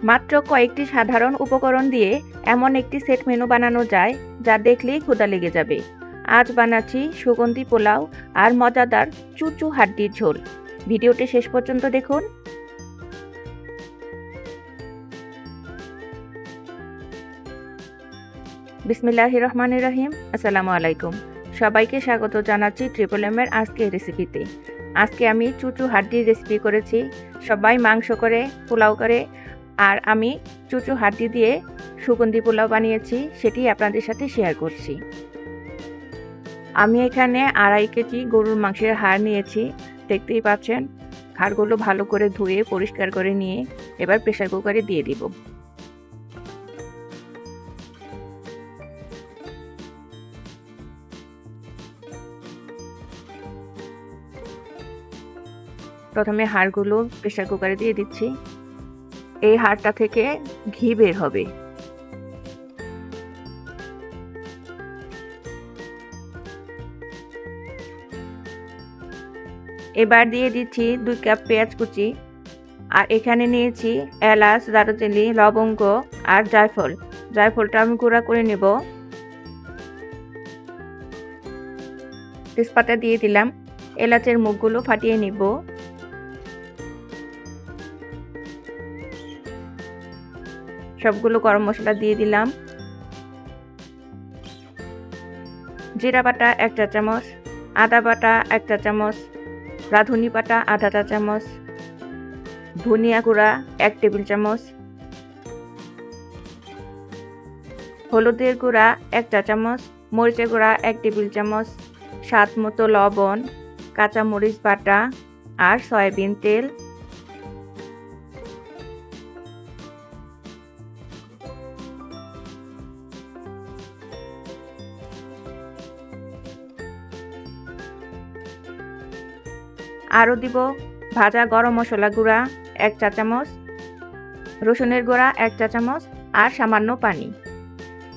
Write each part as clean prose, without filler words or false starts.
মাত্র কয়েকটি সাধারণ উপকরণ দিয়ে এমন একটি সেট মেনু বানানো যায় যা দেখলেই ক্ষুধা লেগে যাবে। আজ বানাচ্ছি সুগন্ধি পোলাও আর মজাদার চুচু হাড্ডির ঝোল। ভিডিওটি শেষ পর্যন্ত দেখুন। বিসমিল্লাহির রহমানির রহিম। আসসালামু আলাইকুম। সবাইকে স্বাগত জানাচ্ছি ট্রিপল এমের আজকের রেসিপিতে। আজকে আমি চুচু হাড্ডির রেসিপি করেছি। সবাই মাংস করে, পোলাও করে, আর আমি চুচু হাড্ডি দিয়ে সুগন্ধি পোলাও বানিয়েছি, সেটি আপনাদের সাথে শেয়ার করছি। আমি এখানে 2.5 কেজি গরুর মাংসের হাড় নিয়েছি। দেখতেই পাচ্ছেন, হাড়গুলো ভালো করে ধুয়ে পরিষ্কার করে নিয়ে এবার প্রেসার কুকারে দিয়ে দিব। প্রথমে হাড়গুলো প্রেসার কুকারে দিয়ে দিচ্ছি। এই হাড়টা থেকে ঘি বের হবে। এবার দিয়ে দিচ্ছি 2 কাপ পেঁয়াজ কুচি, আর এখানে নিয়েছি এলাচ, দারুচিনি, লবঙ্গ আর জায়ফল। জায়ফলটা আমি গুঁড়া করে নেব। তেজপাতা দিয়ে দিলাম। এলাচের মুখগুলো ফাটিয়ে নিব। সবগুলো গরম মশলা দিয়ে দিলাম। জিরা বাটা 1 চা চামচ, আদা বাটা 1 চা চামচ, রাঁধুনি বাটা আধা চা চামচ, ধনিয়া গুঁড়া 1 টেবিল চামচ, হলুদের গুঁড়া 1 চা চামচ, মরিচের গুঁড়া 1 টেবিল চামচ, স্বাদ মতো লবণ, কাঁচা মরিচ বাটা আর সয়াবিন তেল। আরও দিব ভাজা গরম মশলা গুঁড়া 1 চা চামচ, রসুনের গুঁড়া 1 চা চামচ আর সামান্য পানি।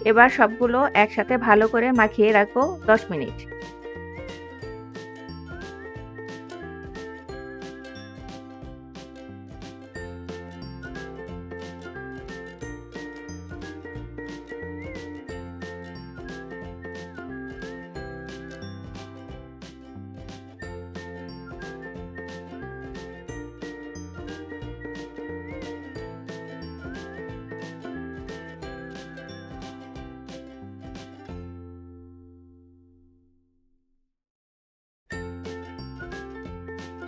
এবার সবগুলো একসাথে ভালো করে মাখিয়ে রাখবো 10 মিনিট।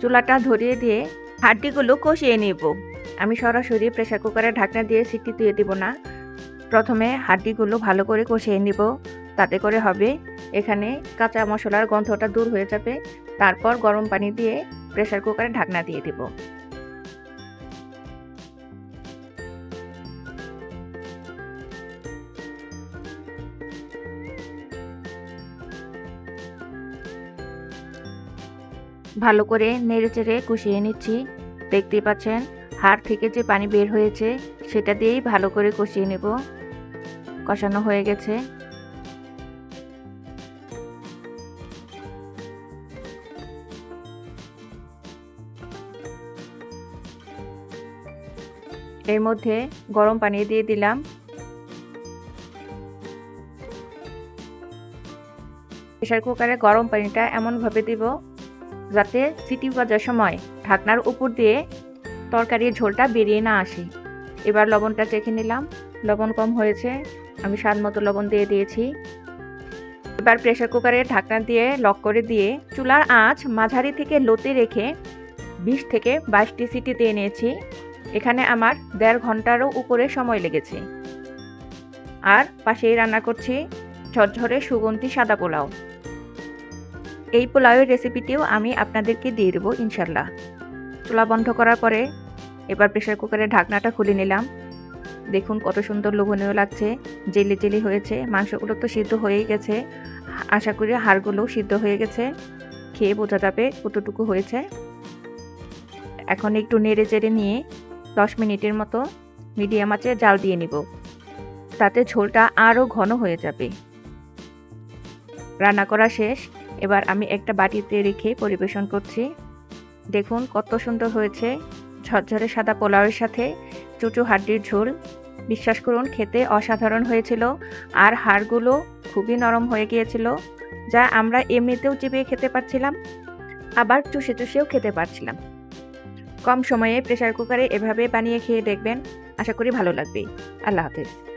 চুলাটা ধরিয়ে দিয়ে হাড্ডিগুলো কষিয়ে নেব। আমি সরাসরি প্রেসার কুকারে ঢাকনা দিয়ে সিটি দিয়ে দিব না। প্রথমে হাড্ডিগুলো ভালো করে কষিয়ে নিব। তাতে করে হবে এখানে কাঁচা মশলার গন্ধটা দূর হয়ে যাবে। তারপর গরম পানি দিয়ে প্রেসার কুকারে ঢাকনা দিয়ে দিব। ভালো করে নেড়েচেড়ে কষিয়ে নিচ্ছি। দেখতেই পাচ্ছেন, হাড় থেকে যে পানি বের হয়েছে সেটা দিয়েই ভালো করে কষিয়ে নেব। কষানো হয়ে গেছে। এর মধ্যে গরম পানি দিয়ে দিলাম। প্রেসার কুকারে গরম পানিটা এমনভাবে দিব যাতে সিটি বাজার সময় ঢাকনার উপর দিয়ে তরকারির ঝোলটা বেরিয়ে না আসে। এবার লবণটা চেখে নিলাম। লবণ কম হয়েছে, আমি স্বাদ মতো লবণ দিয়ে দিয়েছি। এবার প্রেসার কুকারে ঢাকনা দিয়ে লক করে দিয়ে চুলার আঁচ মাঝারি থেকে লোতে রেখে 20 থেকে 22টি সিটি দিয়ে নিয়েছি। এখানে আমার 1.5 ঘন্টারও উপরে সময় লেগেছে। আর পাশেই রান্না করছি ঝরঝরে সুগন্ধি সাদা পোলাও। এই পোলাওয়ের রেসিপিটিও আমি আপনাদেরকে দিয়ে দেবো ইনশাল্লাহ। চুলা বন্ধ করার পরে এবার প্রেসার কুকারের ঢাকনাটা খুলে নিলাম। দেখুন কত সুন্দর লোভনীয় লাগছে, জেলি জেলি হয়েছে। মাংসগুলো তো সিদ্ধ হয়েই গেছে, আশা করি হাড়গুলোও সিদ্ধ হয়ে গেছে। খেয়ে বোঝা যাবে কতটুকু হয়েছে। এখন একটু নেড়ে চেড়ে নিয়ে 10 মিনিটের মতো মিডিয়াম আঁচে জাল দিয়ে নিব। তাতে ঝোলটা আরও ঘন হয়ে যাবে। রান্না করা শেষ। এবার আমি একটা বাটিতে রেখে পরিবেশন করছি। দেখুন কত সুন্দর হয়েছে, ঝরঝরে সাদা পোলাওয়ের সাথে চুচু হাড্ডির ঝোল। বিশ্বাস করুন, খেতে অসাধারণ হয়েছিল, আর হাড়গুলো খুবই নরম হয়ে গিয়েছিল, যা আমরা এমনিতেও চিবিয়ে খেতে পারছিলাম, আবার চুষে চুষেও খেতে পারছিলাম। কম সময়ে প্রেসার কুকারে এভাবে বানিয়ে খেয়ে দেখবেন, আশা করি ভালো লাগবে। আল্লাহ হাফেজ।